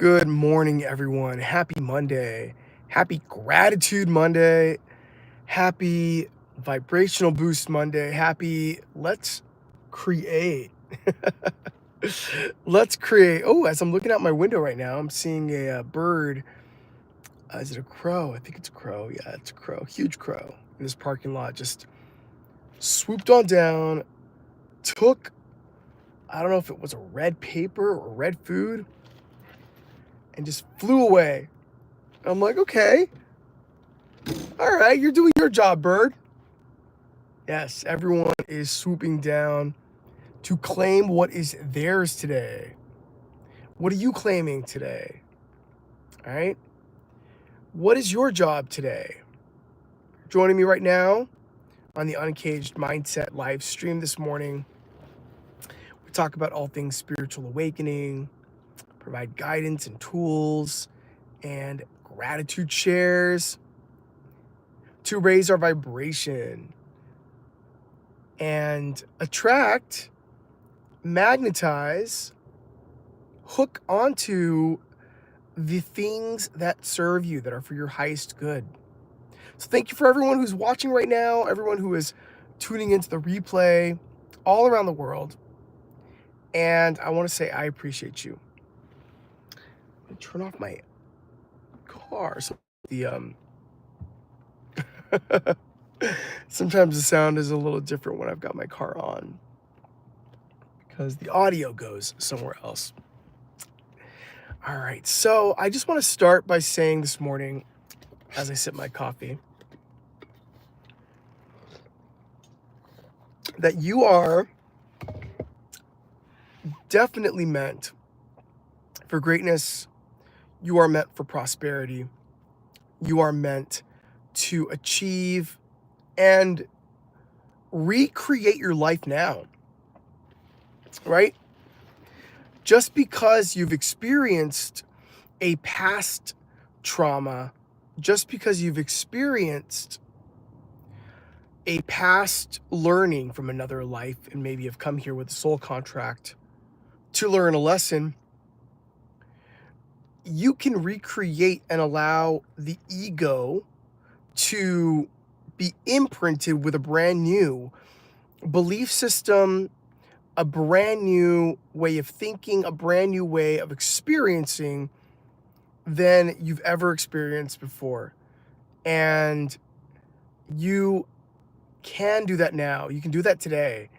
Good morning, everyone. Happy Monday. Happy Gratitude Monday. Happy Vibrational Boost Monday. Happy Let's Create. Let's create. Oh, as I'm looking out my window right now, I'm seeing a bird. Is it a crow? I think it's a crow. Yeah, it's a crow. Huge crow in this parking lot. Just swooped on down, took, I don't know if it was a red paper or red food, and just flew away. I'm like, okay. All right, you're doing your job, bird. Yes, everyone is swooping down to claim what is theirs today. What are you claiming today? All right. What is your job today? Joining me right now on the Uncaged Mindset live stream this morning. We talk about all things spiritual awakening, provide guidance and tools, and gratitude shares to raise our vibration and attract, magnetize, hook onto the things that serve you, that are for your highest good. So thank you for everyone who's watching right now, everyone who is tuning into the replay all around the world. And I want to say I appreciate you. I'm gonna turn off my car. So sometimes the sound is a little different when I've got my car on because the audio goes somewhere else. All right, so I just want to start by saying this morning, as I sip my coffee, that you are definitely meant for greatness. You are meant for prosperity. You are meant to achieve and recreate your life now, right? Just because you've experienced a past trauma, just because you've experienced a past learning from another life and maybe have come here with a soul contract to learn a lesson, you can recreate and allow the ego to be imprinted with a brand new belief system, a brand new way of thinking, a brand new way of experiencing than you've ever experienced before. And you can do that now. You can do that today.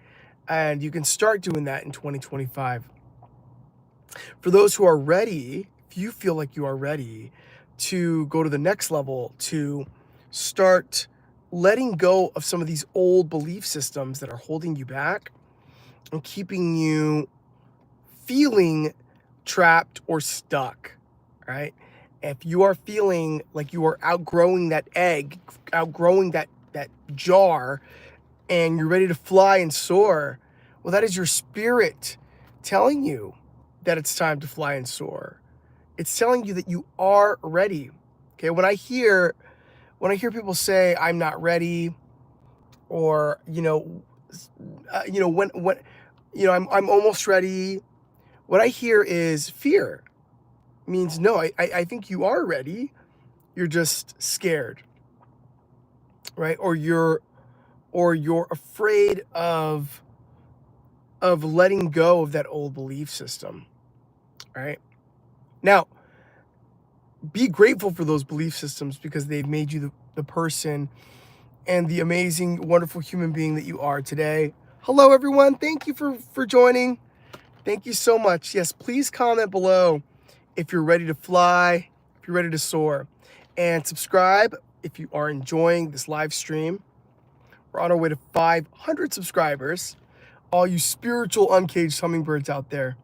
And you can start doing that in 2025. For those who are ready, if you feel like you are ready to go to the next level, to start letting go of some of these old belief systems that are holding you back and keeping you feeling trapped or stuck, right? If you are feeling like you are outgrowing that egg, outgrowing that jar, and you're ready to fly and soar, well, that is your spirit telling you that it's time to fly and soar. It's telling you that you are ready. Okay, when I hear people say I'm not ready, or when I'm almost ready, what I hear is fear. It means no, I think you are ready. You're just scared, right? Or you're afraid of letting go of that old belief system, right? Now, be grateful for those belief systems because they've made you the person and the amazing, wonderful human being that you are today. Hello, everyone. Thank you for joining. Thank you so much. Yes, please comment below if you're ready to fly, if you're ready to soar, and subscribe if you are enjoying this live stream. We're on our way to 500 subscribers. All you spiritual uncaged hummingbirds out there.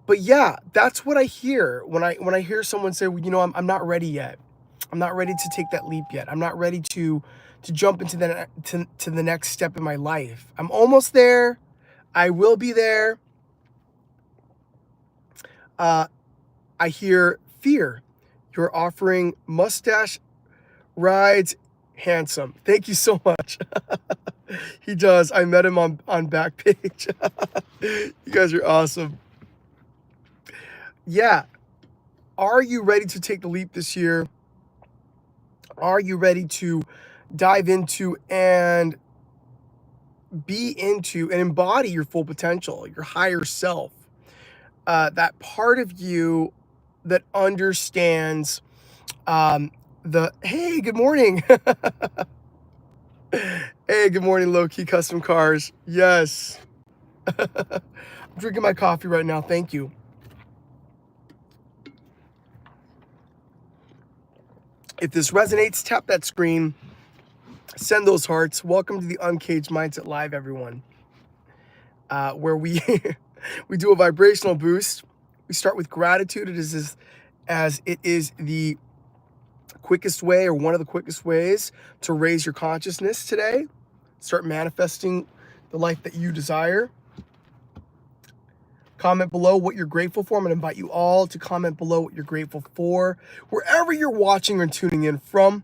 But yeah, that's what I hear when I hear someone say, well, I'm not ready yet. I'm not ready to take that leap yet. I'm not ready to jump into the next step in my life. I'm almost there. I will be there. I hear fear. You're offering mustache rides, handsome. Thank you so much. He does. I met him on Backpage. You guys are awesome. yeah, are you ready to take the leap this year? Are you ready to dive into and be into and embody your full potential, your higher self? That part of you that understands hey, good morning. Hey, good morning, low key custom cars. Yes. I'm drinking my coffee right now. Thank you. If this resonates, tap that screen, send those hearts. Welcome to the Uncaged Mindset Live, everyone, where we we do a vibrational boost. We start with gratitude. As it is the quickest way, or one of the quickest ways, to raise your consciousness today. Start manifesting the life that you desire. Comment below what you're grateful for. I'm going to invite you all to comment below what you're grateful for. Wherever you're watching or tuning in from,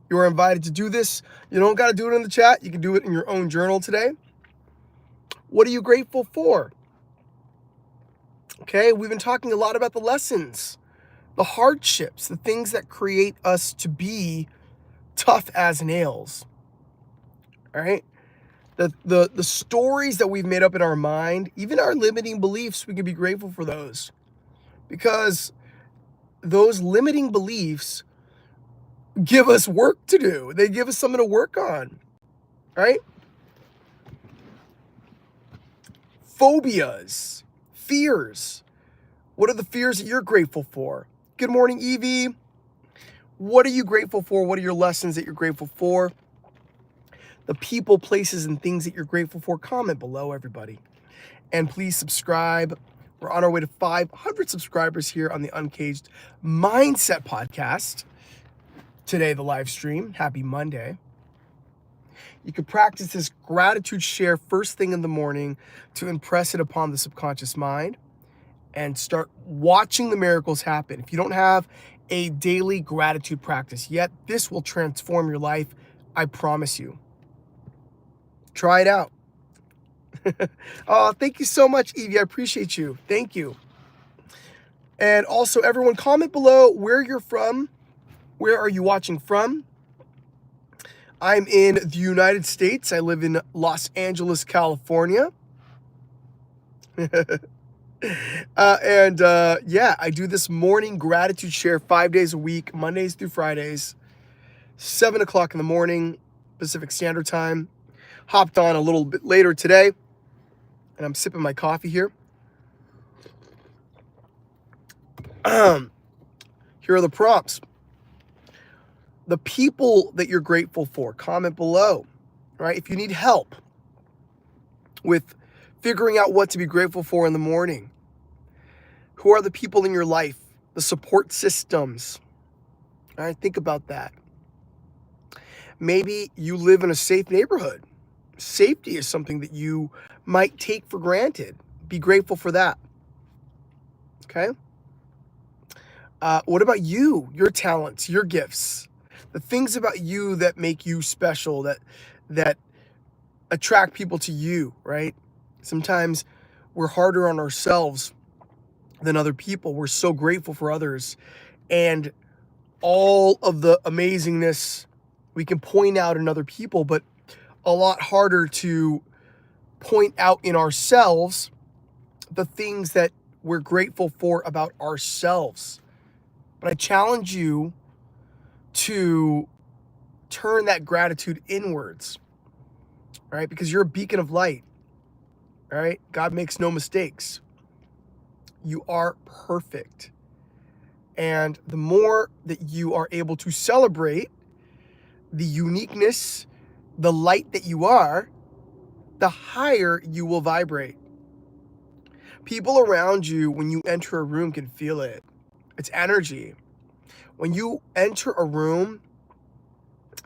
you are invited to do this. You don't got to do it in the chat. You can do it in your own journal today. What are you grateful for? Okay, we've been talking a lot about the lessons, the hardships, the things that create us to be tough as nails. All right? The stories that we've made up in our mind, even our limiting beliefs, we can be grateful for those. Because those limiting beliefs give us work to do. They give us something to work on, right? Phobias, fears. What are the fears that you're grateful for? Good morning, Evie. What are you grateful for? What are your lessons that you're grateful for? The people, places, and things that you're grateful for. Comment below, everybody. And please subscribe. We're on our way to 500 subscribers here on the Uncaged Mindset Podcast. Today, the live stream. Happy Monday. You can practice this gratitude share first thing in the morning to impress it upon the subconscious mind and start watching the miracles happen. If you don't have a daily gratitude practice yet, this will transform your life. I promise you. Try it out. Oh, thank you so much, Evie. I appreciate you. Thank you. And also, everyone, comment below where you're from. Where are you watching from? I'm in the United States. I live in Los Angeles, California. Yeah, I do this morning gratitude share 5 days a week, Mondays through Fridays, 7 o'clock in the morning, Pacific Standard Time. Hopped on a little bit later today, and I'm sipping my coffee here. Here are the prompts. The people that you're grateful for, comment below, right? If you need help with figuring out what to be grateful for in the morning, who are the people in your life, the support systems, all right? Think about that. Maybe you live in a safe neighborhood. Safety is something that you might take for granted. Be grateful for that. Okay? What about you, your talents, your gifts, the things about you that make you special, that attract people to you, right? Sometimes we're harder on ourselves than other people. We're so grateful for others, and all of the amazingness we can point out in other people, but a lot harder to point out in ourselves the things that we're grateful for about ourselves. But I challenge you to turn that gratitude inwards, right? Because you're a beacon of light, right? God makes no mistakes. You are perfect. And the more that you are able to celebrate the uniqueness, the light that you are, the higher you will vibrate. People around you, when you enter a room, can feel it. It's energy. When you enter a room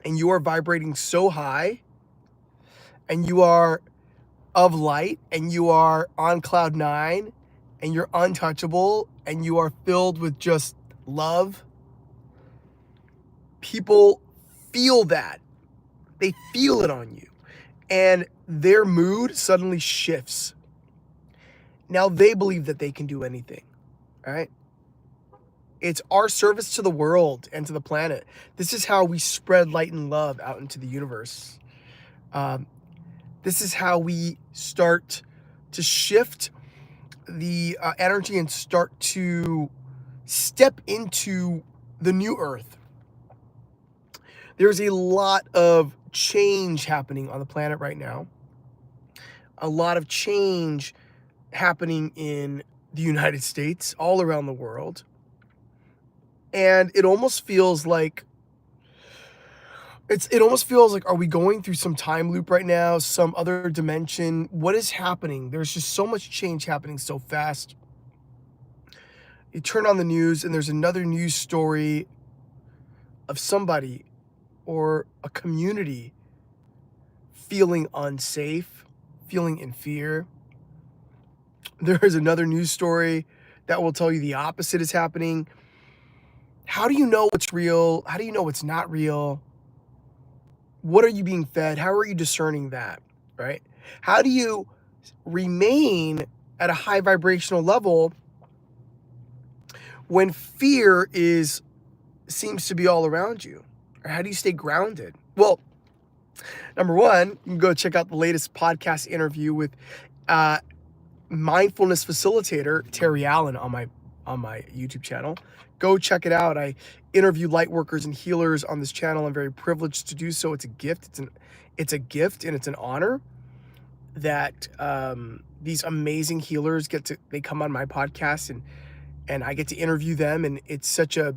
and you are vibrating so high, and you are of light, and you are on cloud 9, and you're untouchable, and you are filled with just love, people feel that. They feel it on you. And their mood suddenly shifts. Now they believe that they can do anything. right? It's our service to the world and to the planet. This is how we spread light and love out into the universe. Um, this is how we start to shift the energy and start to step into the new earth. There's a lot of change happening on the planet right now. A lot of change happening in the United States, all around the world. And it almost feels like are we going through some time loop right now, some other dimension? What is happening? There's just so much change happening so fast. You turn on the news and there's another news story of somebody or a community feeling unsafe, feeling in fear. There's another news story that will tell you the opposite is happening. How do you know what's real? How do you know what's not real? What are you being fed? How are you discerning that, right? How do you remain at a high vibrational level when fear seems to be all around you? Or how do you stay grounded? Well, number one, you can go check out the latest podcast interview with mindfulness facilitator Terry Allen on my YouTube channel. Go check it out. I interview light workers and healers on this channel. I'm very privileged to do so. It's a gift. It's a gift and it's an honor that these amazing healers they come on my podcast and I get to interview them, and it's such a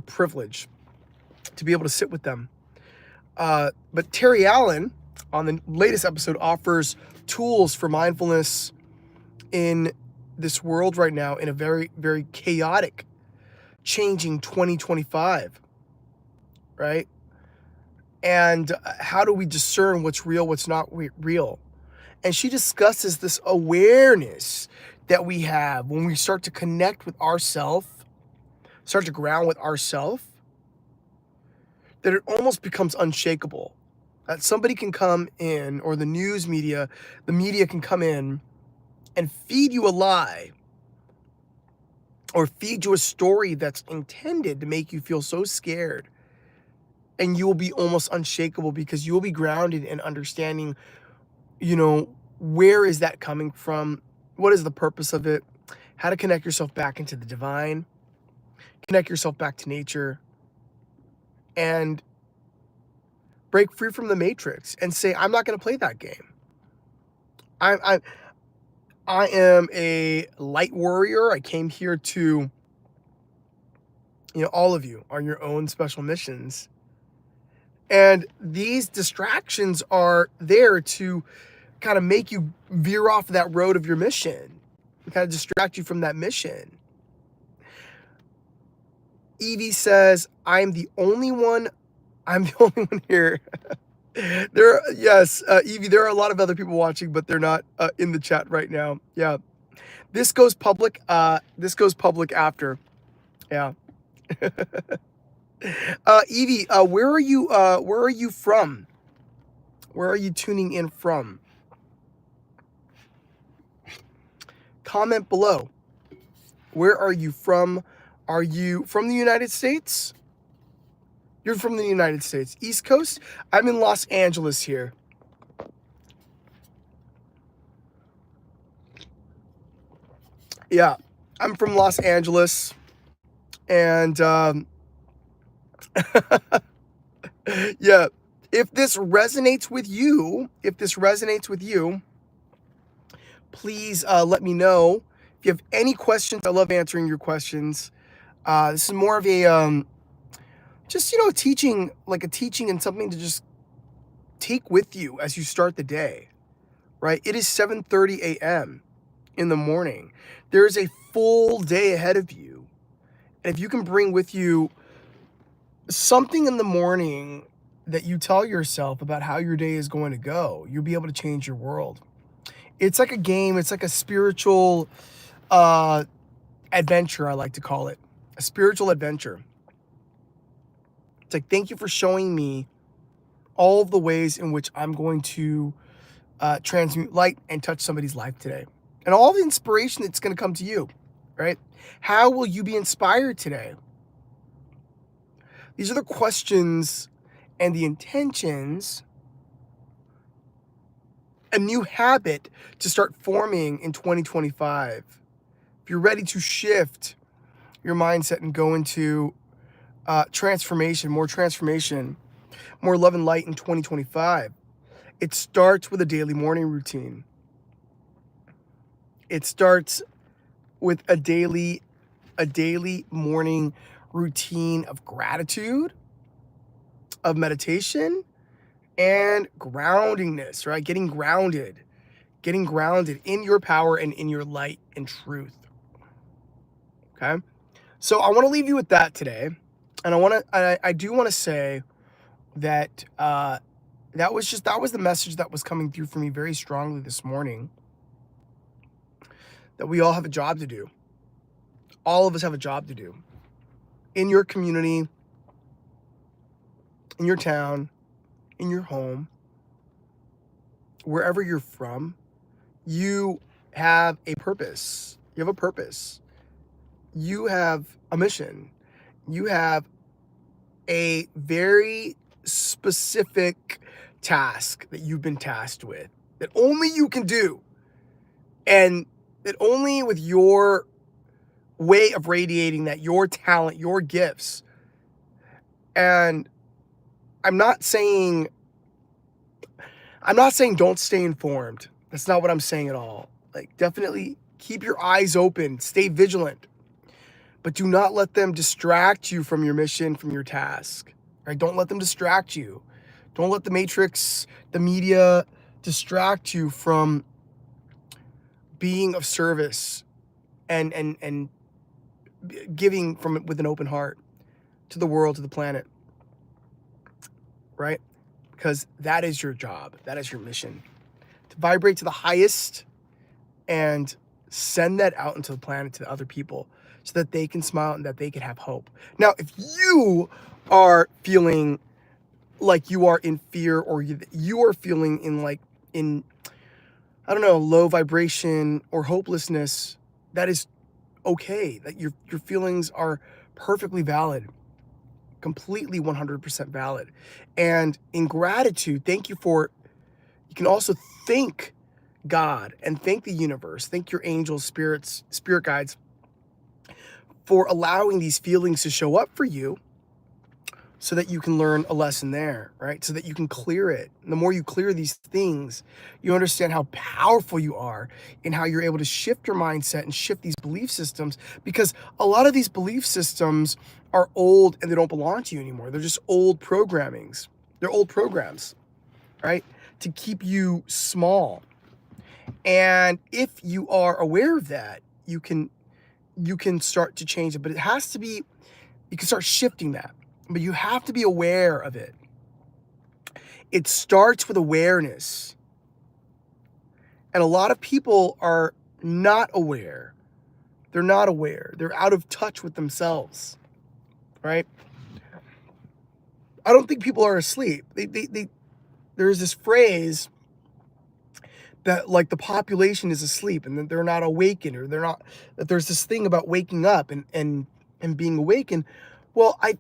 privilege to be able to sit with them. But Terry Allen on the latest episode offers tools for mindfulness in this world right now, in a very, very chaotic, changing 2025, right? And how do we discern what's real, what's not real? And she discusses this awareness that we have when we start to connect with ourself, start to ground with ourself, that it almost becomes unshakable. That somebody can come in, or the media can come in and feed you a lie or feed you a story that's intended to make you feel so scared, and you will be almost unshakable because you will be grounded in understanding, where is that coming from? What is the purpose of it? How to connect yourself back into the divine, connect yourself back to nature, and break free from the matrix and say, I'm not going to play that game. I am a light warrior. I came here to, all of you on your own special missions. And these distractions are there to kind of make you veer off that road of your mission, kind of distract you from that mission. Evie says, I'm the only one here. Evie, there are a lot of other people watching, but they're not in the chat right now. Yeah. This goes public after. Yeah. Evie, where are you from? Where are you tuning in from? Comment below. Where are you from? Are you from the United States? You're from the United States. East Coast? I'm in Los Angeles here. Yeah, I'm from Los Angeles. And yeah, if this resonates with you, please let me know. If you have any questions, I love answering your questions. This is more of a just teaching and something to just take with you as you start the day, right? It is 7:30 a.m. in the morning. There's a full day ahead of you. And if you can bring with you something in the morning that you tell yourself about how your day is going to go, you'll be able to change your world. It's like a game. It's like a spiritual adventure, I like to call it. A spiritual adventure. It's like, thank you for showing me all of the ways in which I'm going to transmute light and touch somebody's life today. And all the inspiration that's going to come to you. right? How will you be inspired today? These are the questions and the intentions, a new habit to start forming in 2025. If you're ready to shift your mindset and go into transformation, more love and light in 2025, it starts with a daily morning routine. It starts with a daily morning routine of gratitude, of meditation, and groundingness, right? Getting grounded in your power and in your light and truth. Okay? So I want to leave you with that today. And I do want to say that that was the message that was coming through for me very strongly this morning, that we all have a job to do. All of us have a job to do in your community, in your town, in your home, wherever you're from. You have a purpose. You have a purpose. You have a mission. You have a very specific task that you've been tasked with, that only you can do, and that only with your way of radiating that, your talent, your gifts. And I'm not saying don't stay informed. That's not what I'm saying at all. Like, definitely keep your eyes open, stay vigilant, but do not let them distract you from your mission, from your task. Right? Don't let them distract you. Don't let the matrix, the media, distract you from being of service and giving from with an open heart to the world, to the planet. Right? Because that is your job. That is your mission. To vibrate to the highest and send that out into the planet to the other people, so that they can smile and that they can have hope. Now, if you are feeling like you are in fear, or you are feeling in I don't know, low vibration or hopelessness, that is okay. That your feelings are perfectly valid, completely 100% valid. And in gratitude, you can also thank God and thank the universe, thank your angels, spirits, spirit guides, for allowing these feelings to show up for you, so that you can learn a lesson there, right? So that you can clear it. And the more you clear these things, you understand how powerful you are, and how you're able to shift your mindset and shift these belief systems, because a lot of these belief systems are old and they don't belong to you anymore. They're just old programmings. They're old programs, right? To keep you small. And if you are aware of that, you can start to change it, but it has to be, you can start shifting that, but you have to be aware of it. It starts with awareness. And a lot of people are not aware. They're not aware. They're out of touch with themselves, right? I don't think people are asleep. There's this phrase that, like, the population is asleep and that they're not awakened, or that there's this thing about waking up and being awakened. Well, I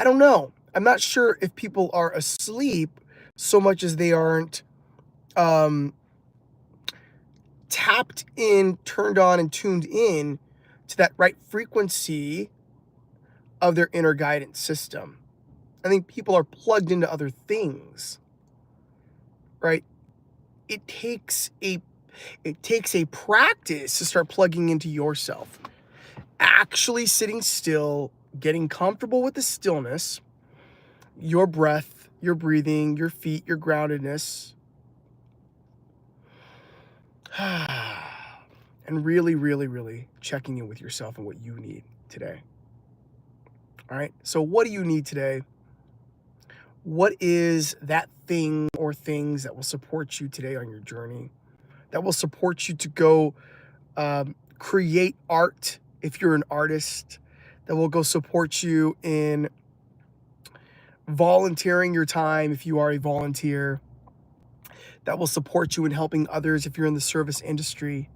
don't know. I'm not sure if people are asleep so much as they aren't tapped in, turned on, and tuned in to that right frequency of their inner guidance system. I think people are plugged into other things, right? It takes a practice to start plugging into yourself. Actually sitting still, getting comfortable with the stillness, your breath, your breathing, your feet, your groundedness. And really, really, really checking in with yourself and what you need today. All right. So what do you need today? What is that thing or things that will support you today on your journey? That will support you to go create art if you're an artist. That will go support you in volunteering your time if you are a volunteer. That will support you in helping others if you're in the service industry.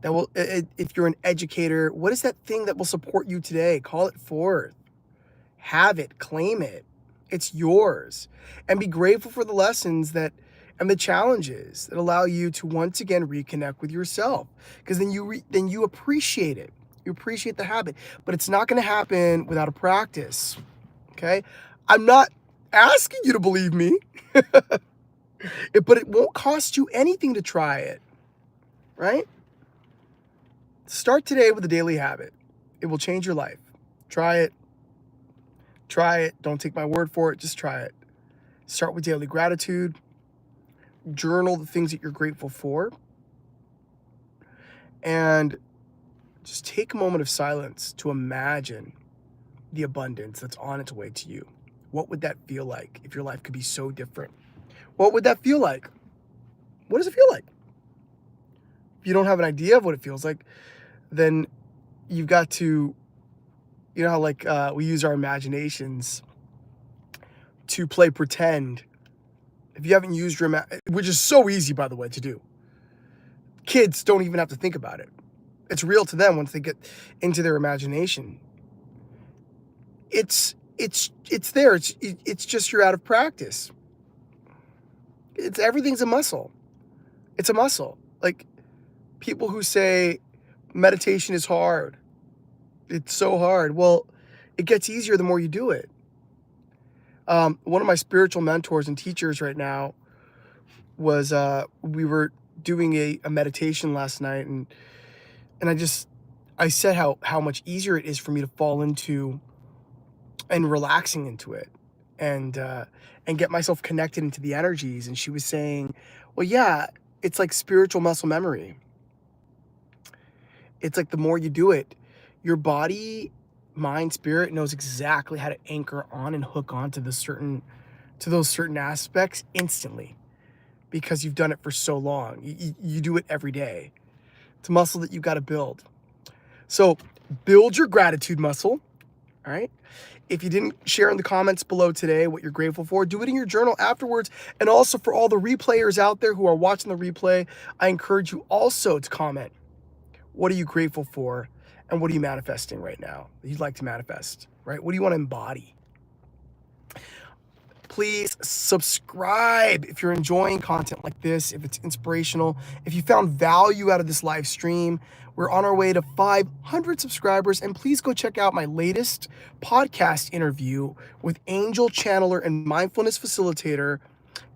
that will, if you're an educator, what is that thing that will support you today? Call it forth. Have it, claim it. It's yours. And be grateful for the lessons that and the challenges that allow you to once again reconnect with yourself. Because then you appreciate it. You appreciate the habit. But it's not going to happen without a practice. Okay? I'm not asking you to believe me. But it won't cost you anything to try it. Right? Start today with a daily habit. It will change your life. Try it. Try it. Don't take my word for it. Just try it. Start with daily gratitude. Journal the things that you're grateful for. And just take a moment of silence to imagine the abundance that's on its way to you. What would that feel like if your life could be so different? What would that feel like? What does it feel like? If you don't have an idea of what it feels like, then you've got to, you know how like we use our imaginations to play pretend. If you haven't used your which is so easy, by the way, to do. Kids don't even have to think about it. It's real to them once they get into their imagination. It's there. It's just you're out of practice. Everything's a muscle. It's a muscle. Like people who say meditation is hard. It's so hard. Well, it gets easier the more you do it. One of my spiritual mentors and teachers right now was, we were doing a meditation last night, and I said how much easier it is for me to fall into and relaxing into it and get myself connected into the energies. And she was saying, well, yeah, it's like spiritual muscle memory. It's like the more you do it, your body, mind, spirit knows exactly how to anchor on and hook on to those certain aspects instantly because you've done it for so long. You do it every day. It's a muscle that you've got to build. So build your gratitude muscle. All right. If you didn't share in the comments below today what you're grateful for, do it in your journal afterwards. And also for all the replayers out there who are watching the replay, I encourage you also to comment. What are you grateful for? And what are you manifesting right now that you'd like to manifest, right? What do you want to embody? Please subscribe if you're enjoying content like this, if it's inspirational, if you found value out of this live stream. We're on our way to 500 subscribers, and please go check out my latest podcast interview with angel channeler and mindfulness facilitator,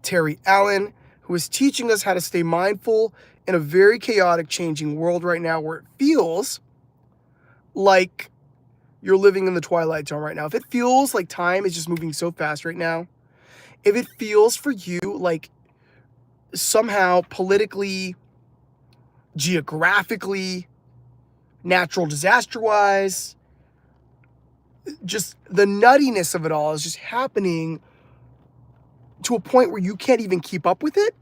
Terry Allen, who is teaching us how to stay mindful in a very chaotic, changing world right now where it feels like you're living in the twilight zone right now. If it feels like time is just moving so fast right now, if it feels for you like somehow politically, geographically, natural disaster-wise, just the nuttiness of it all is just happening to a point where you can't even keep up with it,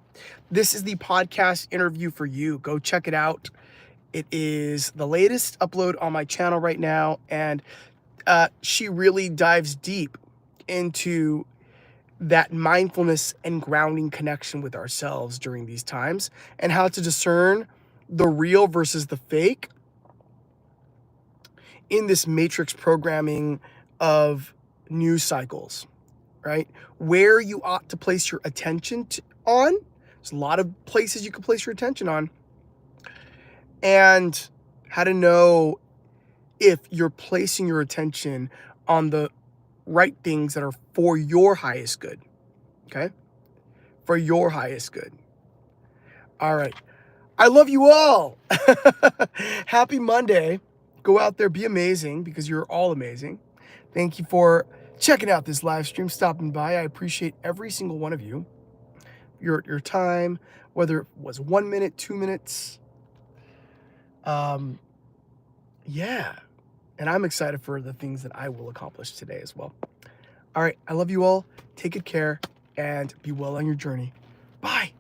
this is the podcast interview for you. Go check it out. It is the latest upload on my channel right now, and she really dives deep into that mindfulness and grounding connection with ourselves during these times and how to discern the real versus the fake in this matrix programming of news cycles, right? Where you ought to place your attention on. There's a lot of places you can place your attention on. And how to know if you're placing your attention on the right things that are for your highest good, okay? For your highest good. All right. I love you all. Happy Monday. Go out there, be amazing, because you're all amazing. Thank you for checking out this live stream, stopping by. I appreciate every single one of you. Your time, whether it was 1 minute, 2 minutes. Yeah. And I'm excited for the things that I will accomplish today as well. All right. I love you all. Take good care and be well on your journey. Bye.